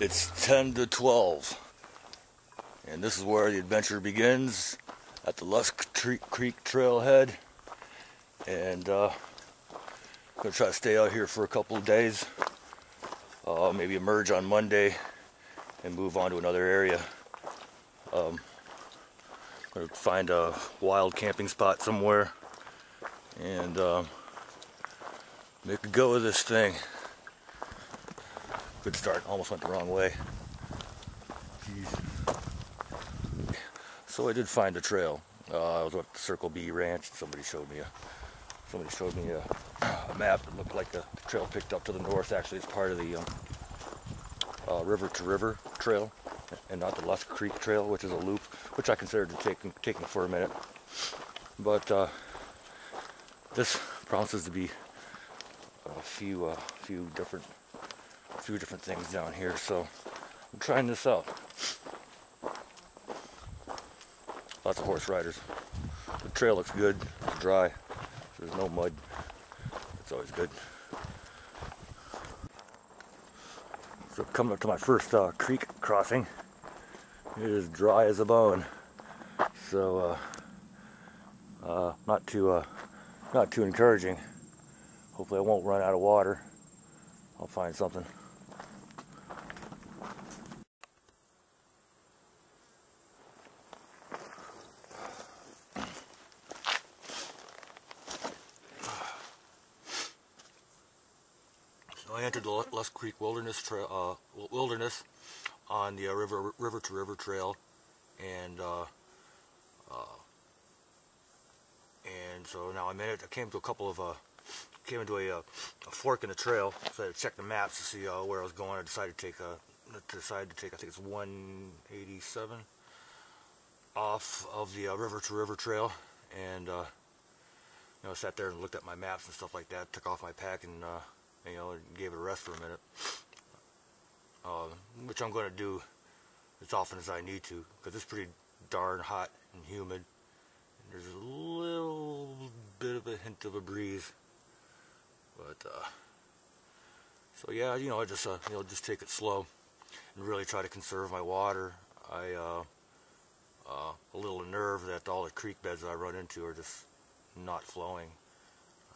It's 10 to 12, and this is where the adventure begins, at the Lusk Creek trailhead. And I'm going to try to stay out here for a couple of days, maybe emerge on Monday and move on to another area. I'm going to find a wild camping spot somewhere and make a go of this thing. Good start, almost went the wrong way. Jeez. So I did find a trail. I was at the Circle B Ranch. Somebody showed me a map that looked like the trail picked up to the north. Actually, it's part of the river to river trail, and not the Lusk Creek trail, which is a loop, which I considered taking for a minute. But this promises to be a few different things down here, so I'm trying this out. Lots of horse riders. The trail looks good. It's dry. There's no mud. It's always good. So coming up to my first creek crossing. It is dry as a bone. So not too encouraging. Hopefully I won't run out of water. I'll find something. I entered the Lusk Creek Wilderness on the river to river trail, and so now I'm in it. I came to a fork in the trail, so I had to check the maps to see where I was going. I decided to take I think it's 187 off of the river to river trail, and I sat there and looked at my maps and stuff like that. Took off my pack and gave it a rest for a minute, which I'm going to do as often as I need to, because it's pretty darn hot and humid. And there's a little bit of a hint of a breeze, but so yeah, I just take it slow and really try to conserve my water. I a little unnerved that all the creek beds that I run into are just not flowing.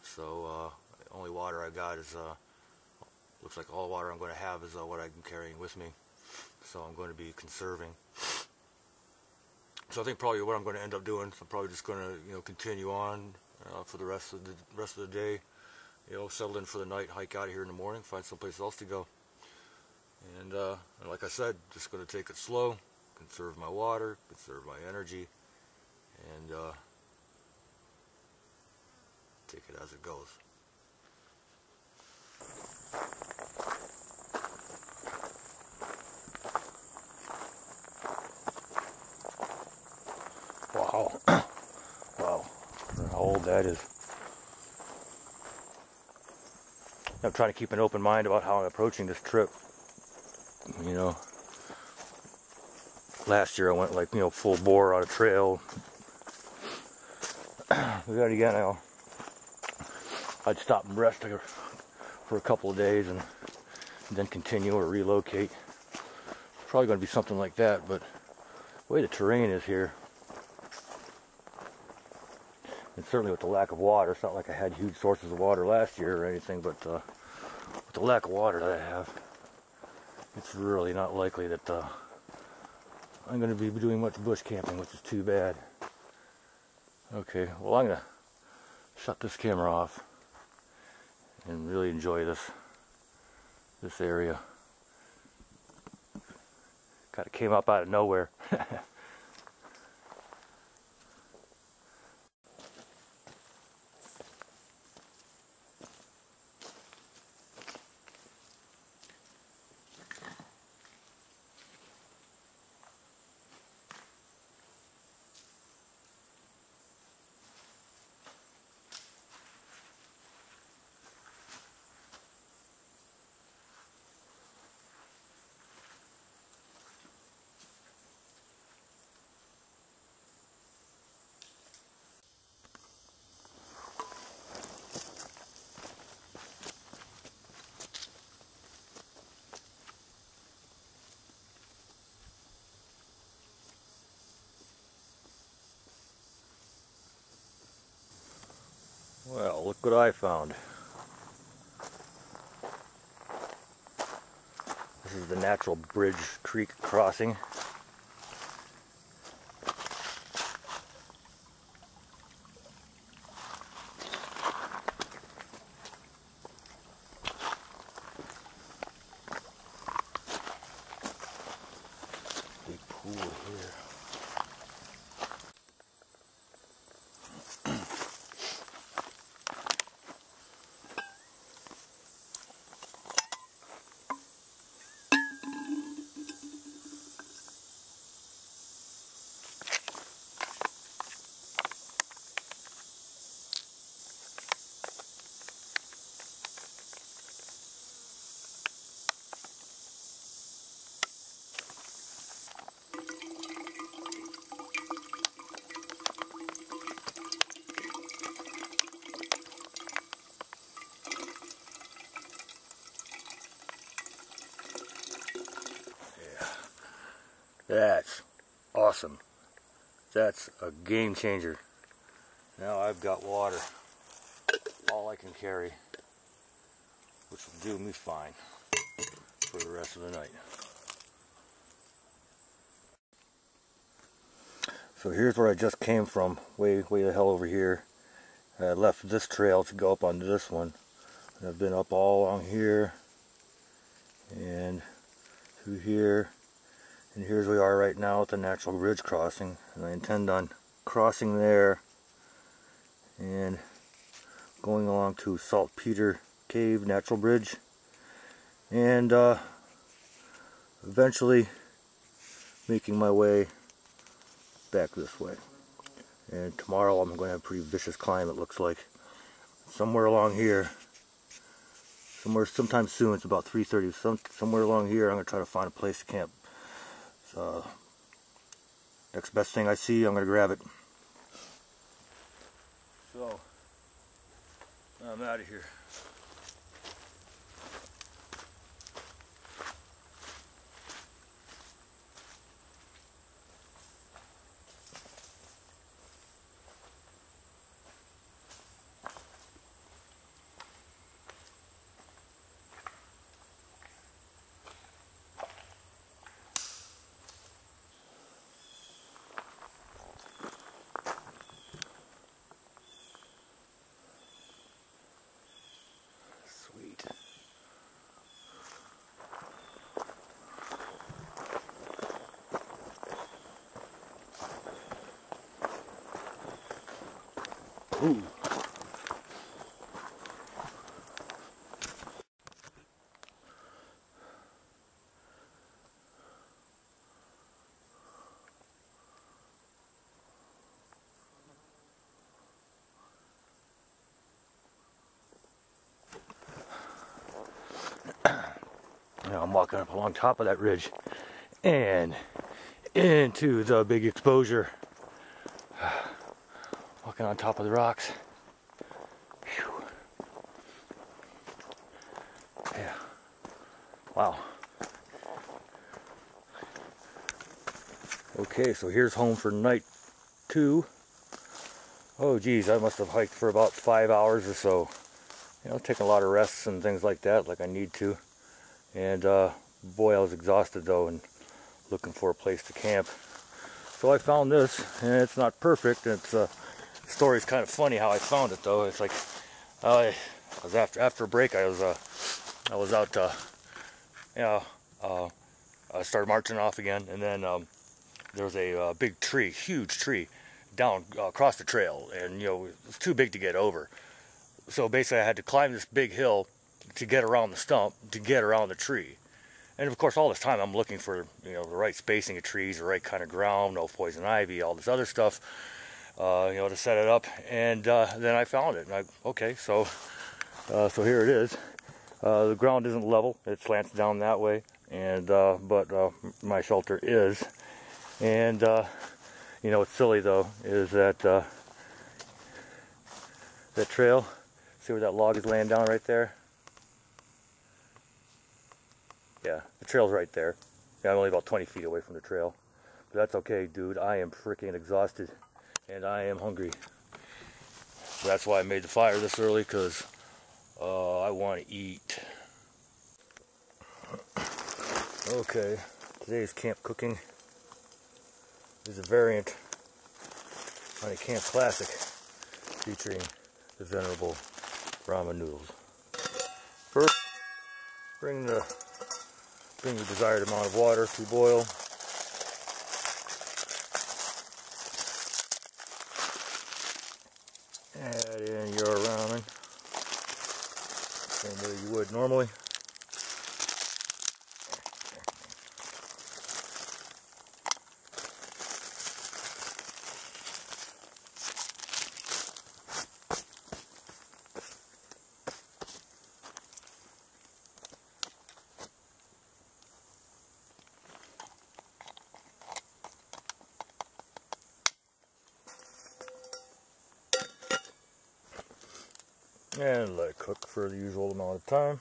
So the only water I got is looks like all the water I'm going to have is what I'm carrying with me. So I'm going to be conserving. So I think probably what I'm going to end up doing, I'm probably just going to continue on for the rest of the day. Settle in for the night, hike out of here in the morning, find someplace else to go. And like I said, just going to take it slow, conserve my water, conserve my energy, and take it as it goes. Wow. Wow. How old that is. I'm trying to keep an open mind about how I'm approaching this trip. Last year I went like, full bore on a trail. Then again, I'd stop and rest for a couple of days and then continue or relocate. Probably going to be something like that, but the way the terrain is here, and certainly with the lack of water, it's not like I had huge sources of water last year or anything, but with the lack of water that I have, it's really not likely that I'm going to be doing much bush camping, which is too bad. Okay, well, I'm going to shut this camera off and really enjoy this area. Kind of came up out of nowhere. look what I found. This is the natural bridge creek crossing. Big pool here. That's awesome. That's a game changer. Now I've got water, all I can carry, which will do me fine for the rest of the night. So here's where I just came from, way the hell over here. I left this trail to go up onto this one. And I've been up all along here and through here. And here's where we are right now at the natural bridge crossing, and I intend on crossing there and going along to Saltpeter Cave Natural Bridge, and eventually making my way back this way. And tomorrow I'm going to have a pretty vicious climb, it looks like. Somewhere along here, sometime soon, it's about 3:30, somewhere along here I'm going to try to find a place to camp. Next best thing I see, I'm going to grab it. So, I'm out of here. Ooh. Now I'm walking up along top of that ridge and into the big exposure. Walking on top of the rocks. Whew. Yeah. Wow. Okay, so here's home for night 2. Oh geez, I must have hiked for about 5 hours or so. You know, taking a lot of rests and things like that, like I need to. And boy, I was exhausted though, and looking for a place to camp. So I found this, and it's not perfect. It's the story's kind of funny how I found it though. It's like I was after a break. I was out. I started marching off again, and then there was a big tree, huge tree, down across the trail, and you know it was too big to get over. So basically, I had to climb this big hill to get around the stump, to get around the tree. And of course, all this time I'm looking for the right spacing of trees, the right kind of ground, no poison ivy, all this other stuff, to set it up. And then I found it, and okay, so here it is. The ground isn't level; it slants down that way, and but my shelter is. And what's silly though is that that trail. See where that log is laying down right there? Yeah, the trail's right there. Yeah, I'm only about 20 feet away from the trail. But that's okay, dude. I am freaking exhausted. And I am hungry. So that's why I made the fire this early, because I want to eat. Okay, today's camp cooking is a variant on a camp classic featuring the venerable ramen noodles. First, bring the desired amount of water to boil. Add in your ramen, same way you would normally. And let it cook for the usual amount of time.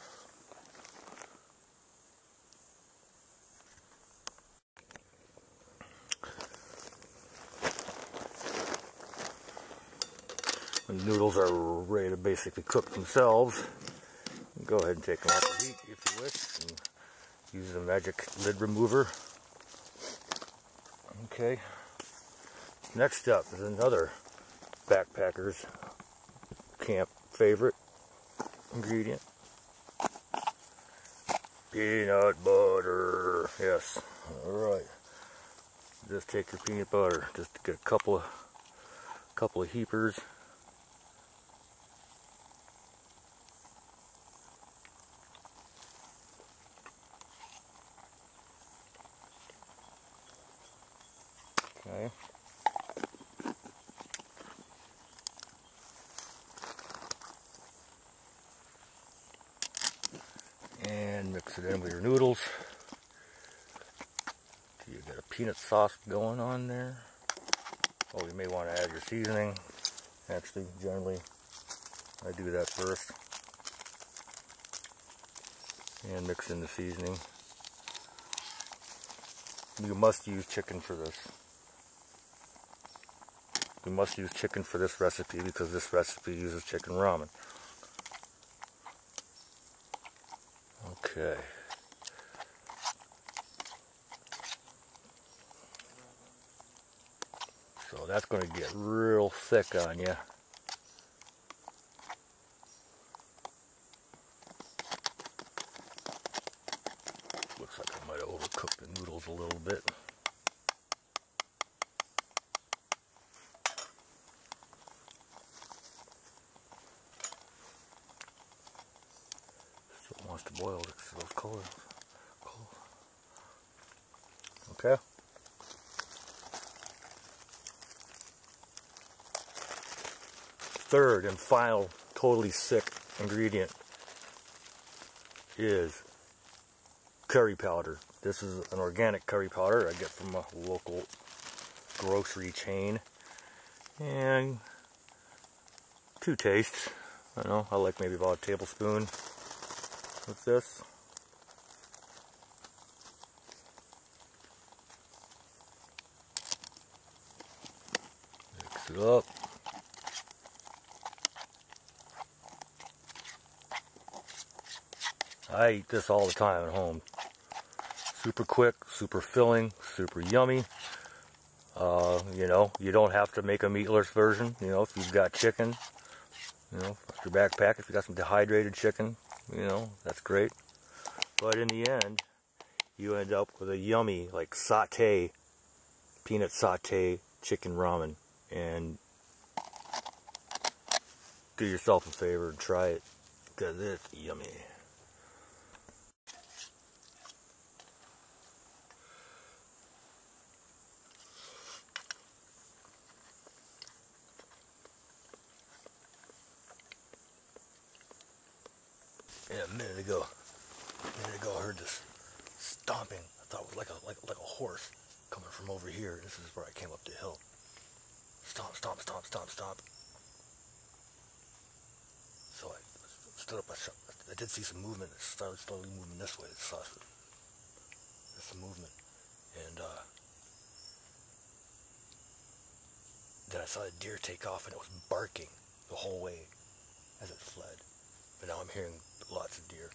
When the noodles are ready to basically cook themselves, go ahead and take them off the heat if you wish, and use the magic lid remover. Okay. Next up is another backpacker's camp favorite ingredient. Peanut butter. Yes. Alright. Just take your peanut butter. Just get a couple of heapers. Okay. And mix it in with your noodles. So you got a peanut sauce going on there. Oh, you may want to add your seasoning. Actually, generally, I do that first. And mix in the seasoning. You must use chicken for this. You must use chicken for this recipe because this recipe uses chicken ramen. Okay. So that's going to get real thick on you. Looks like I might have overcooked the noodles a little bit. Still wants to boil it, so those colors. Okay. Third and final totally sick ingredient is curry powder. This is an organic curry powder I get from a local grocery chain. And to taste, I don't know, I like maybe about a tablespoon with this. Mix it up. I eat this all the time at home. Super quick, super filling, super yummy. You know, you don't have to make a meatless version. You know, if you've got chicken, you know, if your backpack, if you got some dehydrated chicken, you know, that's great. But in the end, you end up with a yummy, like sauté, peanut sauté chicken ramen. And do yourself a favor and try it, because it's yummy. Yeah, a minute ago I heard this stomping. I thought it was like a horse coming from over here. This is where I came up the hill. Stomp, stomp, stomp, stomp, stomp. So I stood up. I did see some movement. It started slowly moving this way. There's some movement, and then I saw a deer take off, and it was barking. the whole way as it fled. But now I'm hearing lots of deer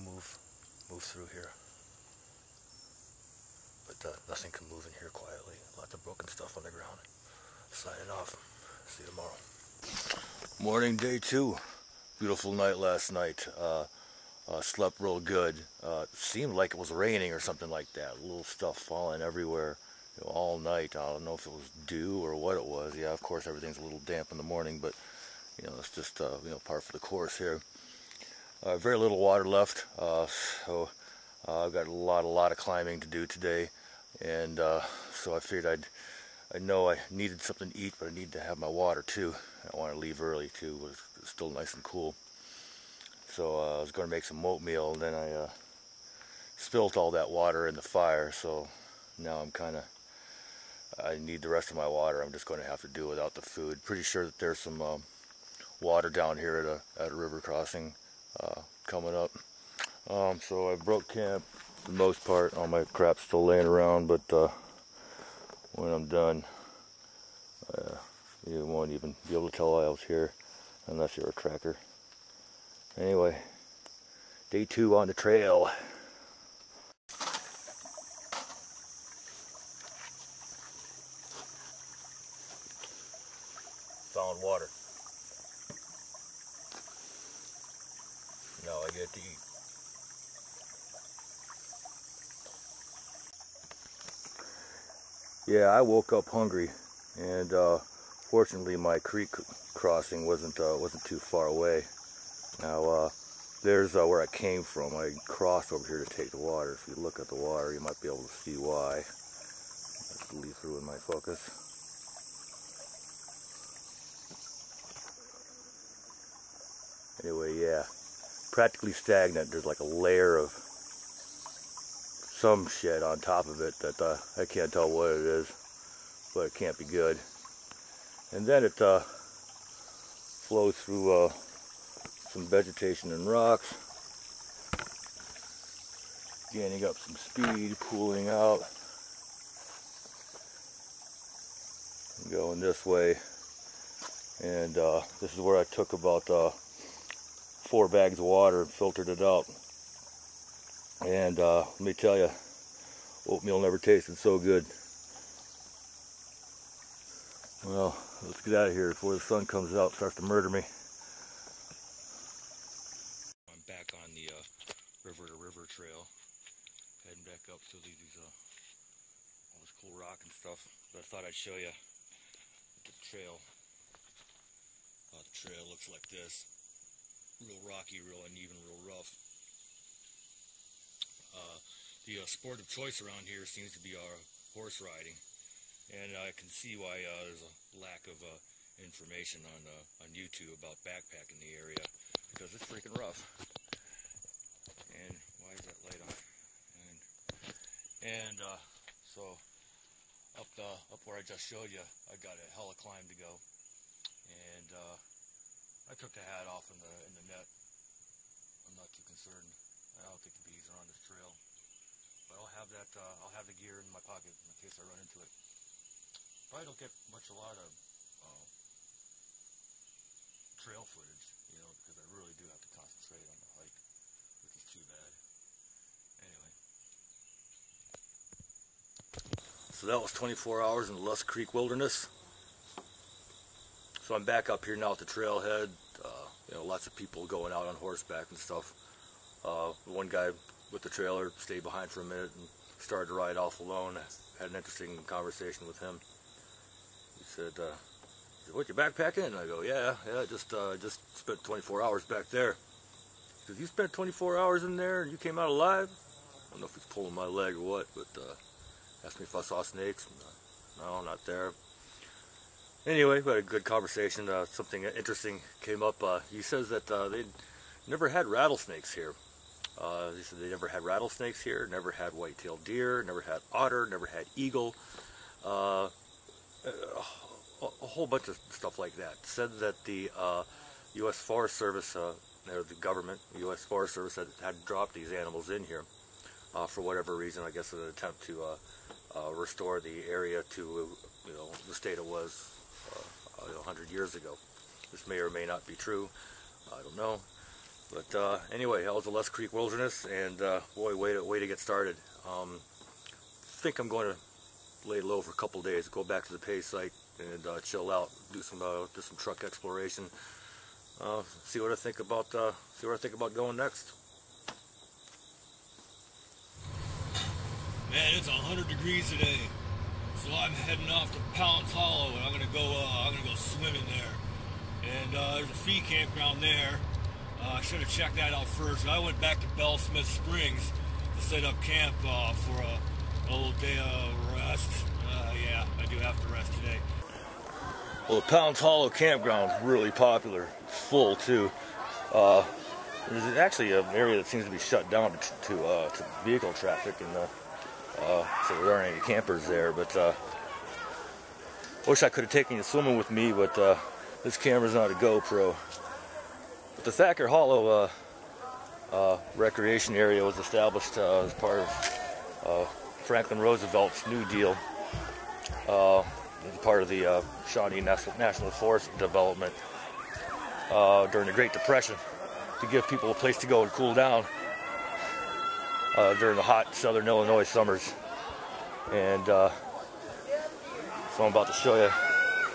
move through here. But nothing can move in here quietly. Lots of broken stuff on the ground. Signing off. See you tomorrow. Morning, day 2. Beautiful night last night. Slept real good. Seemed like it was raining or something like that. Little stuff falling everywhere, you know, all night. I don't know if it was dew or what it was. Yeah, of course everything's a little damp in the morning, but you know, it's just you know, par for the course here. Very little water left, so I've got a lot of climbing to do today, and so I figured I know I needed something to eat, but I need to have my water too. I want to leave early too. It's still nice and cool. So I was going to make some oatmeal, and then I spilt all that water in the fire. So now I need the rest of my water. I'm just going to have to do without the food. Pretty sure that there's some water down here at a river crossing coming up. So I broke camp for the most part. All my crap's still laying around, but when I'm done, you won't even be able to tell I was here unless you're a tracker. Anyway, day 2 on the trail. Found water. Now I get to eat. Yeah, I woke up hungry, and fortunately my creek crossing wasn't too far away. Now there's where I came from. I crossed over here to take the water. If you look at the water, you might be able to see why. Let's leave through in my focus. Anyway, yeah, practically stagnant. There's like a layer of some shit on top of it that I can't tell what it is, but it can't be good. And then it flows through some vegetation and rocks, gaining up some speed, pooling out, and going this way. And this is where I took about 4 bags of water and filtered it out. And let me tell you, oatmeal never tasted so good. Well, let's get out of here before the sun comes out and starts to murder me. I'm back on the river-to-river trail, heading back up to these all this cool rock and stuff. But I thought I'd show you the trail. How the trail looks like this. Real rocky, real uneven, real rough. The sport of choice around here seems to be horse riding, and I can see why there's a lack of information on YouTube about backpacking the area, because it's freaking rough. And why is that light on? And so up where I just showed you, I got a hella climb to go, and I took the hat off in the net. I'm not too concerned. I don't think the bees are on this trail, but I'll have that. I'll have the gear in my pocket in case I run into it. Probably don't get a lot of trail footage, you know, because I really do have to concentrate on the hike, which is too bad. Anyway, so that was 24 hours in the Lusk Creek Wilderness. So I'm back up here now at the trailhead. You know, lots of people going out on horseback and stuff. One guy with the trailer stayed behind for a minute and started to ride off alone. I had an interesting conversation with him. He said, "What, you backpacking?" And I go, "Yeah, just spent 24 hours back there." He says, "You spent 24 hours in there and you came out alive?" I don't know if he's pulling my leg or what, but asked me if I saw snakes. No, not there. Anyway, we had a good conversation. Something interesting came up. He says that they'd never had rattlesnakes here. He said they never had rattlesnakes here, never had white-tailed deer, never had otter, never had eagle. A whole bunch of stuff like that. Said that the U.S. Forest Service, or the government, U.S. Forest Service, had dropped these animals in here for whatever reason. I guess in an attempt to restore the area to, you know, the state it was 100 years ago. This may or may not be true. I don't know. But anyway, that was the Lusk Creek Wilderness, and boy, way to get started. Think I'm going to lay low for a couple days, go back to the pay site, and chill out, do some truck exploration. See what I think about going next. Man, it's 100 degrees today, so I'm heading off to Pounds Hollow, and I'm gonna go swimming there. And there's a fee campground there. I should have checked that out first. I went back to Bell Smith Springs to set up camp for a little day of rest. Yeah, I do have to rest today. Well, the Pounds Hollow campground is really popular. It's full too. There's actually an area that seems to be shut down to vehicle traffic, and so there aren't any campers there. But wish I could have taken you swimming with me, but this camera's not a GoPro. But the Thacker Hollow recreation area was established as part of Franklin Roosevelt's New Deal. As part of the Shawnee National Forest development during the Great Depression, to give people a place to go and cool down during the hot southern Illinois summers. And so I'm about to show you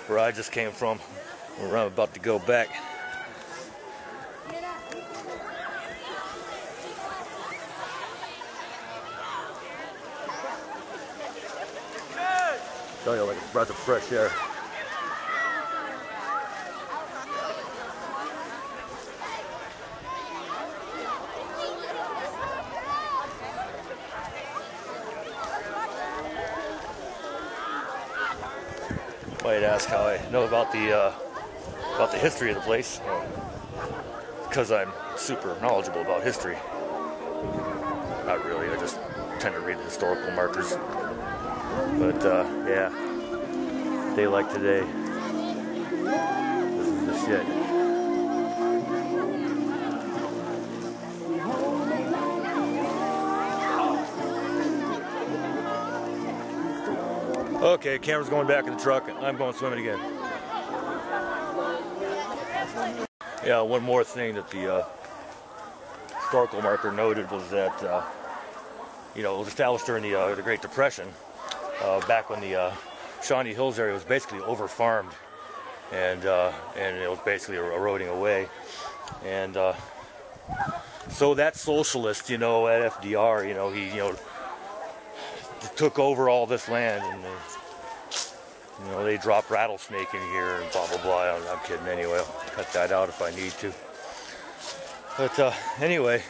where I just came from, where I'm about to go back. Tell you, like a breath of fresh air. Might ask how I know about the history of the place. Because I'm super knowledgeable about history. Not really. I just tend to read the historical markers. But yeah, a day like today, this is the shit. Okay, camera's going back in the truck, and I'm going swimming again. Yeah, one more thing that the historical marker noted was that you know, it was established during the Great Depression. Back when the Shawnee Hills area was basically over-farmed, and it was basically eroding away, and so that socialist, you know, at FDR, you know, he, you know, took over all this land, and you know, they dropped rattlesnake in here and blah blah blah. I'm kidding. Anyway, I'll cut that out if I need to. But anyway,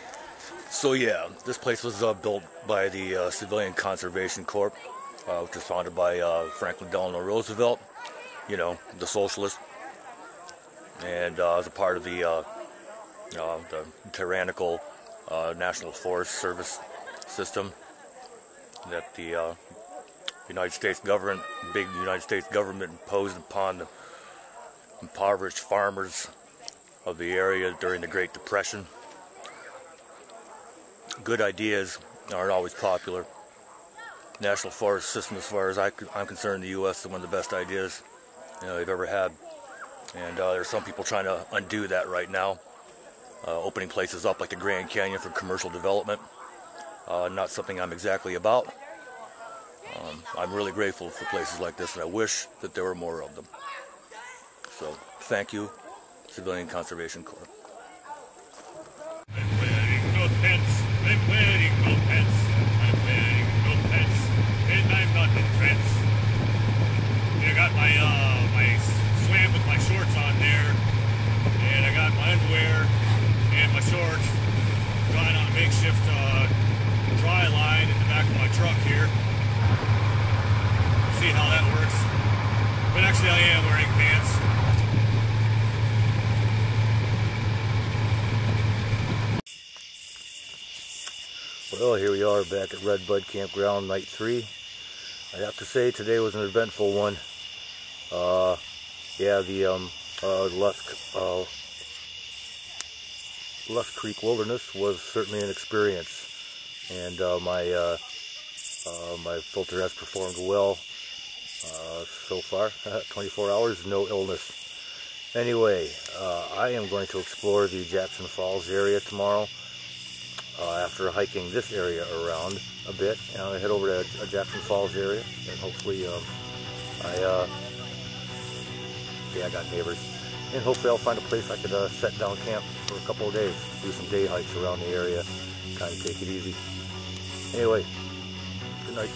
so yeah, this place was built by the Civilian Conservation Corps. Which was founded by Franklin Delano Roosevelt, you know, the socialist, and as a part of the tyrannical National Forest Service system that the United States government imposed upon the impoverished farmers of the area during the Great Depression. Good ideas aren't always popular. National Forest system, as far as I'm concerned, the U.S. is one of the best ideas, you know, they've ever had. And there's some people trying to undo that right now, opening places up like the Grand Canyon for commercial development. Not something I'm exactly about. I'm really grateful for places like this, and I wish that there were more of them. So, thank you, Civilian Conservation Corps. I'm wearing no pants. I'm wearing no pants. I'm wearing no pants, and I'm not in trance. I got my my swam with my shorts on there, and I got my underwear and my shorts drying on a makeshift dry line in the back of my truck here. See how that works. But actually, I am wearing pants. Well, here we are back at Redbud Campground, night 3. I have to say today was an eventful one. Yeah, the Lusk Creek Wilderness was certainly an experience, and my filter has performed well. So far, 24 hours, no illness. Anyway, I am going to explore the Jackson Falls area tomorrow. After hiking this area around a bit, and I'll head over to Jackson Falls area, and hopefully I got neighbors, and hopefully I'll find a place I could set down camp for a couple of days, do some day hikes around the area, kind of take it easy. Anyway, good night.